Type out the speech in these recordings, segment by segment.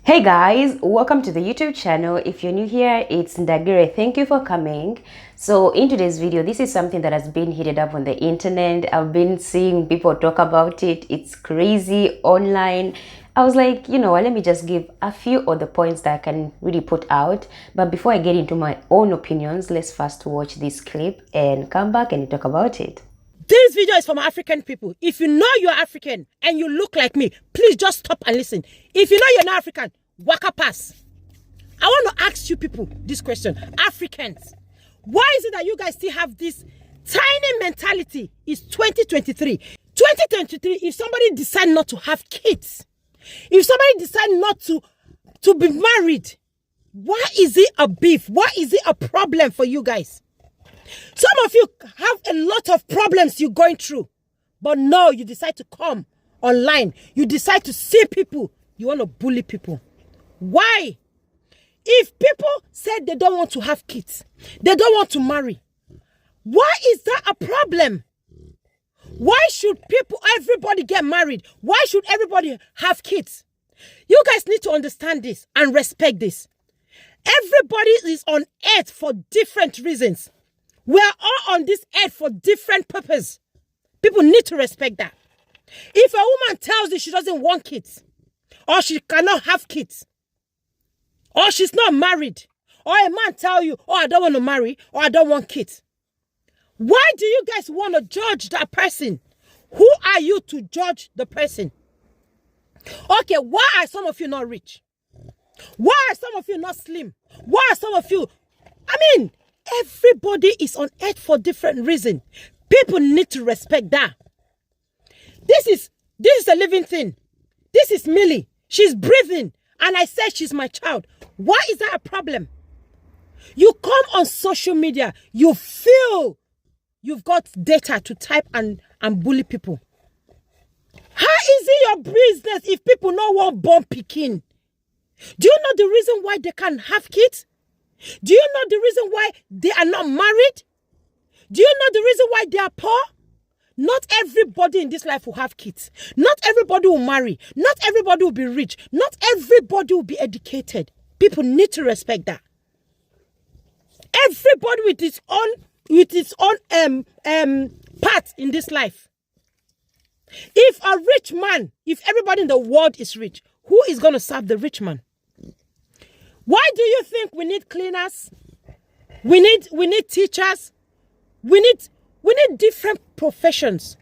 Hey guys, welcome to the YouTube channel. If you're new here, it's 𝗙𝗶𝗀𝗀𝗃. Thank you for coming. So in today's video, this is something that has been heated up on the internet. I've been seeing people talk about it. It's crazy online. I was like, let me just give a few other points that I can really put out. But before I get into my own opinions, let's first watch this clip and come back and talk about it. This video is from African people. If you know you're African and you look like me, please just stop and listen. If you know you're not African, waka pass. I want to ask you people this question. Africans, why is it that you guys still have this tiny mentality? It's 2023. 2023, if somebody decide not to have kids, if somebody decide not to be married, why is it a beef? Why is it a problem for you guys? Some of you have a lot of problems you're going through, but no, you decide to come online. You decide to see people. You want to bully people. Why? If people said they don't want to have kids, they don't want to marry, why is that a problem? Why should everybody get married? Why should everybody have kids? You guys need to understand this and respect this. Everybody is on earth for different reasons. We are all on this earth for different purposes. People need to respect that. If a woman tells you she doesn't want kids, or she cannot have kids, or she's not married, or a man tell you, oh, I don't want to marry, or I don't want kids, why do you guys want to judge that person? Who are you to judge the person? Okay, why are some of you not rich? Why are some of you not slim? Why are some of you... everybody is on earth for different reasons. People need to respect that. This is a living thing. This is Millie. She's breathing. And I said she's my child. Why is that a problem? You come on social media. You feel you've got data to type and bully people. How is it your business if people no want born pikin? Do you know the reason why they can't have kids? Do you know the reason why they are not married? Do you know the reason why they are poor? Not everybody in this life will have kids. Not everybody will marry. Not everybody will be rich. Not everybody will be educated. People need to respect that. Everybody with its own path in this life. If a rich man, if everybody in the world is rich, who is going to serve the rich man? Why do you think we need cleaners? We need teachers. We need different professions.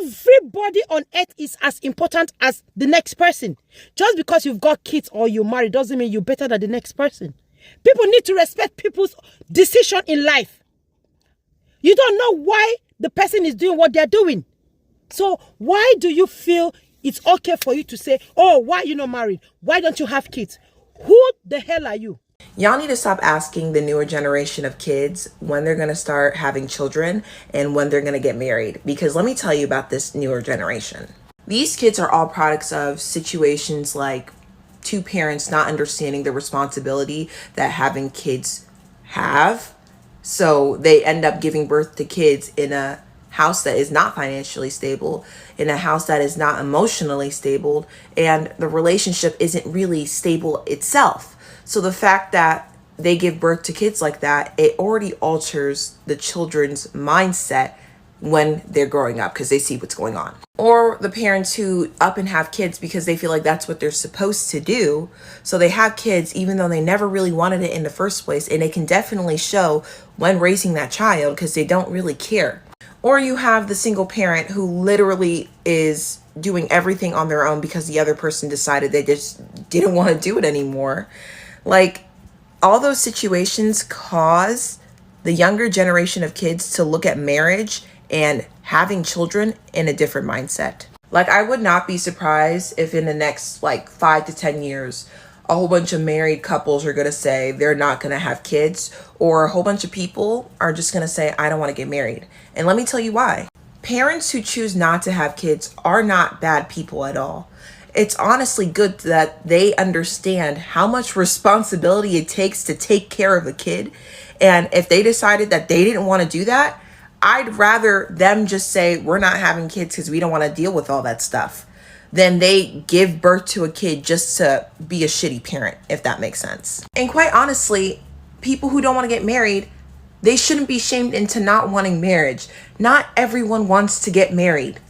Everybody on earth is as important as the next person. Just because you've got kids or you're married doesn't mean you're better than the next person. People need to respect people's decision in life. You don't know why the person is doing what they're doing. So why do you feel it's okay for you to say, oh, why are you not married? Why don't you have kids? Who the hell are you? Y'all need to stop asking the newer generation of kids when they're going to start having children and when they're going to get married. Because let me tell you about this newer generation. These kids are all products of situations like two parents not understanding the responsibility that having kids have. So they end up giving birth to kids in a house that is not financially stable, in a house that is not emotionally stable, and the relationship isn't really stable itself. So the fact that they give birth to kids like that, it already alters the children's mindset when they're growing up because they see what's going on. Or the parents who up and have kids because they feel like that's what they're supposed to do. So they have kids even though they never really wanted it in the first place, and it can definitely show when raising that child because they don't really care. Or you have the single parent who literally is doing everything on their own because the other person decided they just didn't want to do it anymore. Like, all those situations cause the younger generation of kids to look at marriage and having children in a different mindset. Like, I would not be surprised if in the next 5 to 10 years, a whole bunch of married couples are going to say they're not going to have kids, or a whole bunch of people are just going to say, I don't want to get married. And let me tell you why. Parents who choose not to have kids are not bad people at all. It's honestly good that they understand how much responsibility it takes to take care of a kid. And if they decided that they didn't want to do that, I'd rather them just say, we're not having kids because we don't want to deal with all that stuff. than they give birth to a kid just to be a shitty parent, if that makes sense. And quite honestly, people who don't want to get married, they shouldn't be shamed into not wanting marriage. Not everyone wants to get married.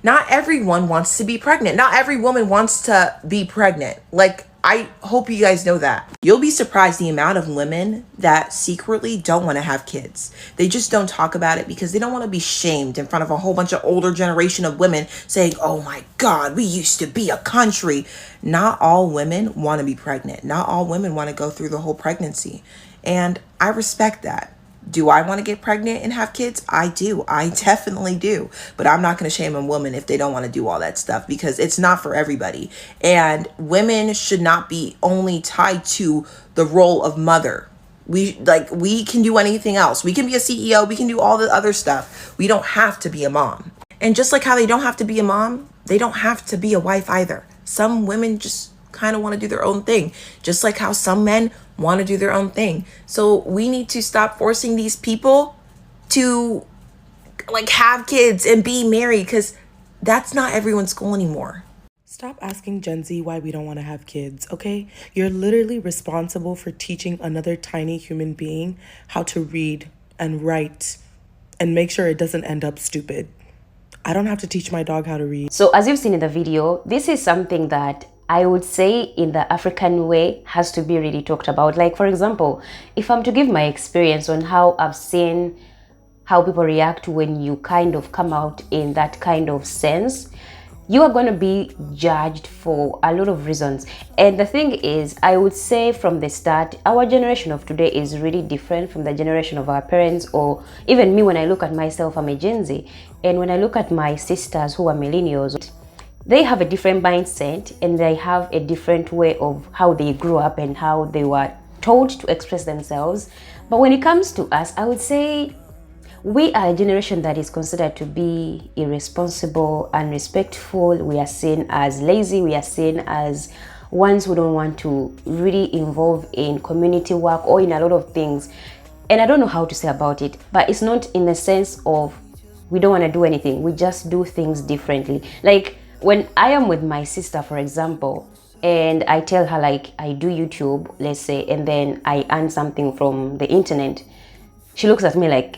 Not everyone wants to be pregnant. Not every woman wants to be pregnant. Like, I hope you guys know that. You'll be surprised the amount of women that secretly don't want to have kids. They just don't talk about it because they don't want to be shamed in front of a whole bunch of older generation of women saying, oh my God, we used to be a country. Not all women want to be pregnant. Not all women want to go through the whole pregnancy. And I respect that. Do I want to get pregnant and have kids? I do. I definitely do. But I'm not going to shame a woman if they don't want to do all that stuff because it's not for everybody. And women should not be only tied to the role of mother. We can do anything else. We can be a CEO. We can do all the other stuff. We don't have to be a mom. And just like how they don't have to be a mom, they don't have to be a wife either. Some women just kind of want to do their own thing, just like how some men want to do their own thing. So we need to stop forcing these people to like have kids and be married, because that's not everyone's goal anymore. Stop asking Gen Z why we don't want to have kids, okay? You're literally responsible for teaching another tiny human being how to read and write and make sure it doesn't end up stupid. I don't have to teach my dog how to read. So as you've seen in the video, this is something that I would say in the African way has to be really talked about. Like, for example, if I'm to give my experience on how I've seen how people react when you kind of come out in that kind of sense, you are going to be judged for a lot of reasons. And the thing is, I would say from the start, our generation of today is really different from the generation of our parents, or even me. When I look at myself, I'm a Gen Z. And when I look at my sisters who are millennials, they have a different mindset and they have a different way of how they grew up and how they were told to express themselves. But when it comes to us, I would say we are a generation that is considered to be irresponsible, unrespectful. We are seen as lazy. We are seen as ones who don't want to really involve in community work or in a lot of things. And I don't know how to say about it, but it's not in the sense of we don't want to do anything. We just do things differently. Like, when I am with my sister, for example, and I tell her like I do YouTube, let's say, and then I earn something from the internet, she looks at me like,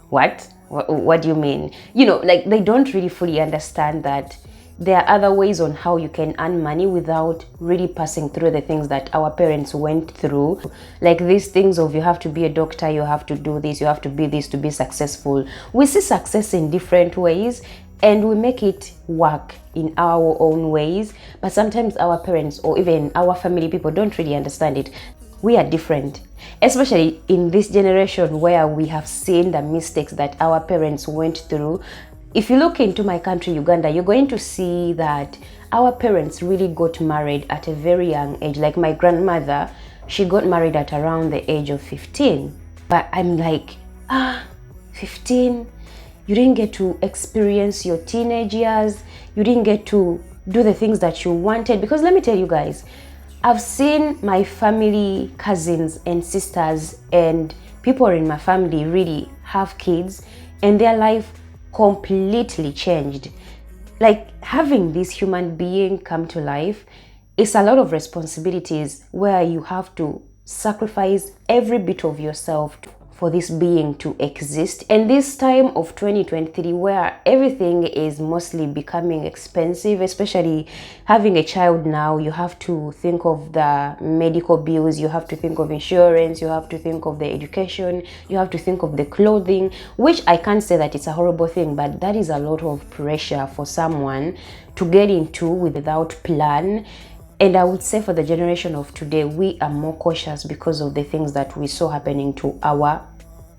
what do you mean? You know, like they don't really fully understand that there are other ways on how you can earn money without really passing through the things that our parents went through. Like these things of you have to be a doctor, you have to do this, you have to be this to be successful. We see success in different ways and we make it work in our own ways, but sometimes our parents or even our family people don't really understand it. We are different, especially in this generation where we have seen the mistakes that our parents went through. If you look into my country, Uganda, you're going to see that our parents really got married at a very young age. Like my grandmother, she got married at around the age of 15. But I'm like, 15? You didn't get to experience your teenage years. You didn't get to do the things that you wanted. Because let me tell you guys, I've seen my family, cousins and sisters and people in my family really have kids and their life completely changed. Like having this human being come to life is a lot of responsibilities where you have to sacrifice every bit of yourself for this being to exist. And this time of 2023 where everything is mostly becoming expensive, especially having a child now, you have to think of the medical bills, you have to think of insurance, you have to think of the education, you have to think of the clothing, which I can't say that it's a horrible thing, but that is a lot of pressure for someone to get into without plan. And I would say for the generation of today, we are more cautious because of the things that we saw happening to our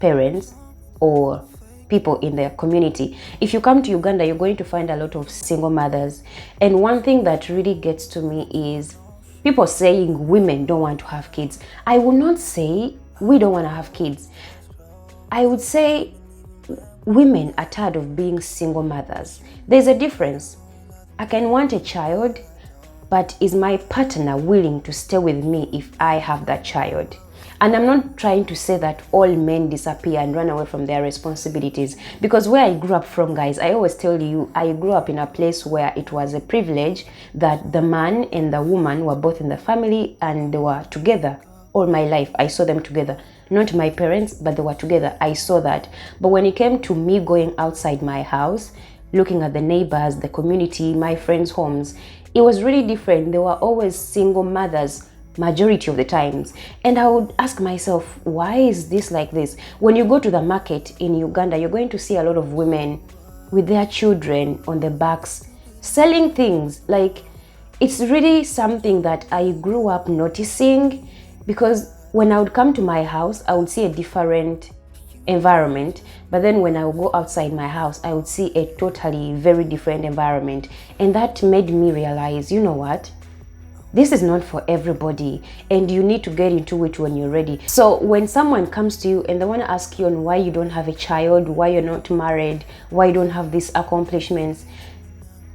parents or people in their community. If you come to Uganda, you're going to find a lot of single mothers. And one thing that really gets to me is people saying women don't want to have kids. I will not say we don't want to have kids. I would say women are tired of being single mothers. There's a difference. I can want a child, but is my partner willing to stay with me if I have that child? And I'm not trying to say that all men disappear and run away from their responsibilities, because where I grew up from, guys, I always tell you, I grew up in a place where it was a privilege that the man and the woman were both in the family and they were together. All my life I saw them together. Not my parents, but they were together. I saw that. But when it came to me going outside my house, looking at the neighbors, the community, my friends' homes, it was really different. There were always single mothers majority of the times, and I would ask myself, why is this like this? When you go to the market in Uganda, you're going to see a lot of women with their children on their backs selling things. Like, it's really something that I grew up noticing, because when I would come to my house, I would see a different environment, but then when I would go outside my house, I would see a totally very different environment. And that made me realize, you know what, this is not for everybody, and you need to get into it when you're ready. So when someone comes to you and they want to ask you on why you don't have a child, why you're not married, why you don't have these accomplishments,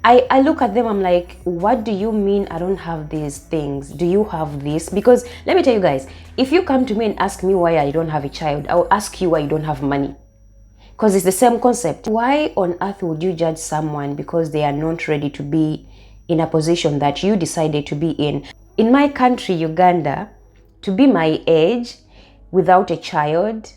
I look at them, I'm like, what do you mean I don't have these things? Do you have this? Because let me tell you guys, if you come to me and ask me why I don't have a child, I will ask you why you don't have money. Because it's the same concept. Why on earth would you judge someone because they are not ready to be in a position that you decided to be in? In my country, Uganda, to be my age without a child,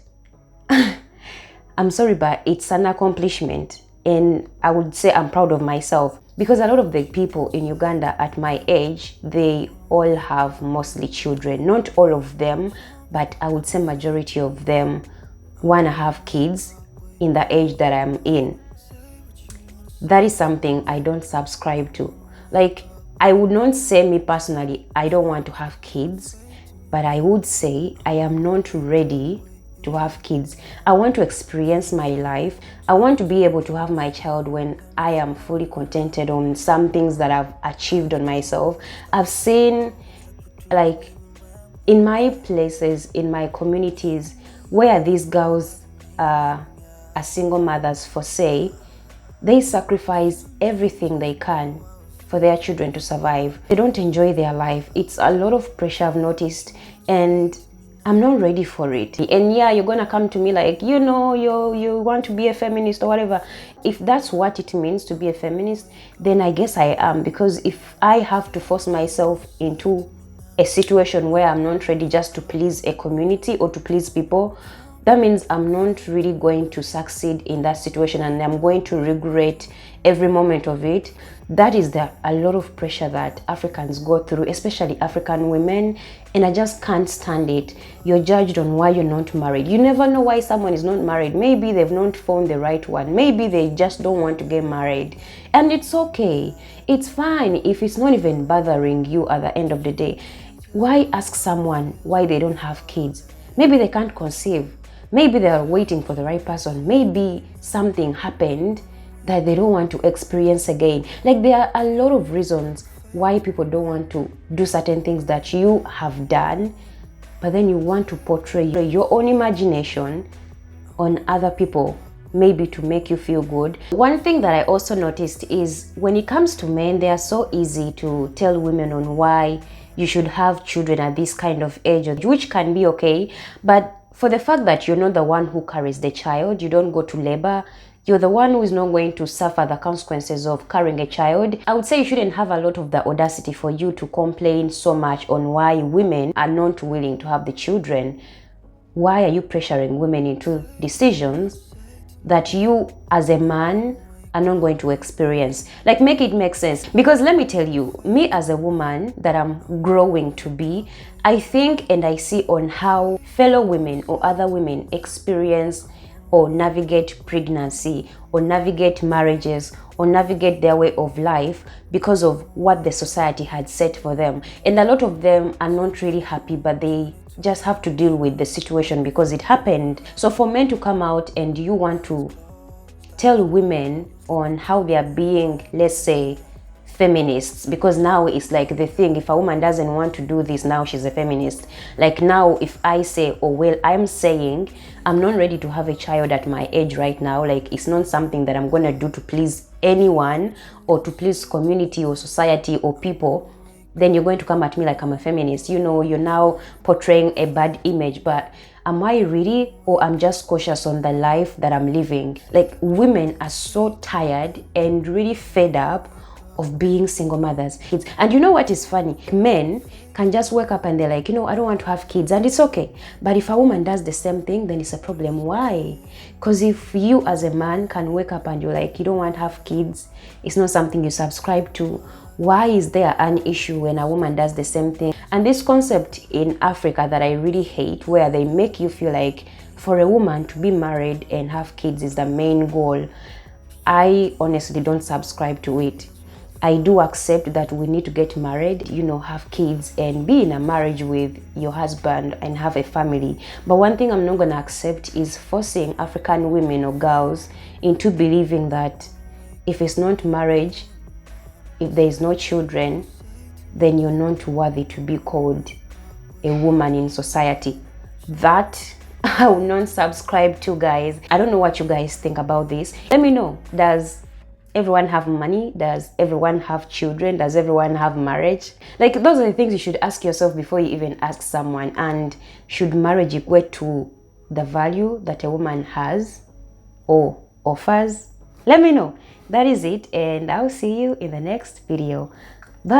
I'm sorry, but it's an accomplishment. And I would say I'm proud of myself, because a lot of the people in Uganda at my age, they all have mostly children. Not all of them, but I would say majority of them want to have kids in the age that I'm in. That is something I don't subscribe to. Like, I would not say, me personally, I don't want to have kids, but I would say I am not ready to have kids. I want to experience my life. I want to be able to have my child when I am fully contented on some things that I've achieved on myself. I've seen, like, in my places, in my communities, where these girls are single mothers, for say, they sacrifice everything they can for their children to survive. They don't enjoy their life. It's a lot of pressure, I've noticed, and I'm not ready for it. And yeah, you're gonna come to me like, you know, you want to be a feminist or whatever. If that's what it means to be a feminist, then I guess I am. Because if I have to force myself into a situation where I'm not ready just to please a community or to please people, that means I'm not really going to succeed in that situation, and I'm going to regret every moment of it. That is a lot of pressure that Africans go through, especially African women, and I just can't stand it. You're judged on why you're not married. You never know why someone is not married. Maybe they've not found the right one. Maybe they just don't want to get married. And it's okay. It's fine if it's not even bothering you at the end of the day. Why ask someone why they don't have kids? Maybe they can't conceive. Maybe they are waiting for the right person. Maybe something happened that they don't want to experience again. Like, there are a lot of reasons why people don't want to do certain things that you have done, but then you want to portray your own imagination on other people, maybe to make you feel good. One thing that I also noticed is when it comes to men, they are so easy to tell women on why you should have children at this kind of age, which can be okay, but for the fact that you're not the one who carries the child, you don't go to labor, you're the one who is not going to suffer the consequences of carrying a child, I would say you shouldn't have a lot of the audacity for you to complain so much on why women are not willing to have the children. Why are you pressuring women into decisions that you as a man are not going to experience? Like, make it make sense. Because let me tell you, me as a woman that I'm growing to be, I think and I see on how fellow women or other women experience or navigate pregnancy or navigate marriages or navigate their way of life because of what the society had set for them. And a lot of them are not really happy, but they just have to deal with the situation because it happened. So for men to come out and you want to tell women on how they are being, let's say, feminists, because now it's like the thing, if a woman doesn't want to do this, now she's a feminist. Like, now if I say, oh well, I'm saying I'm not ready to have a child at my age right now, like, it's not something that I'm gonna do to please anyone or to please community or society or people, then you're going to come at me like I'm a feminist. You know, you're now portraying a bad image. But am I really, or I'm just cautious on the life that I'm living? Like, women are so tired and really fed up of being single mothers. And you know what is funny? Men can just wake up and they're like, you know, I don't want to have kids, and it's okay. But if a woman does the same thing, then it's a problem. Why? Because if you as a man can wake up and you're like, you don't want to have kids, it's not something you subscribe to, why is there an issue when a woman does the same thing? And this concept in Africa that I really hate, where they make you feel like for a woman to be married and have kids is the main goal, I honestly don't subscribe to it. I do accept that we need to get married, you know, have kids and be in a marriage with your husband and have a family. But one thing I'm not going to accept is forcing African women or girls into believing that if it's not marriage, if there is no children, then you're not worthy to be called a woman in society. That I will not subscribe to, guys. I don't know what you guys think about this. Let me know. Does everyone have money? Does everyone have children? Does everyone have marriage? Like, those are the things you should ask yourself before you even ask someone. And should marriage equate to the value that a woman has or offers? Let me know. That is it, and I'll see you in the next video. Bye.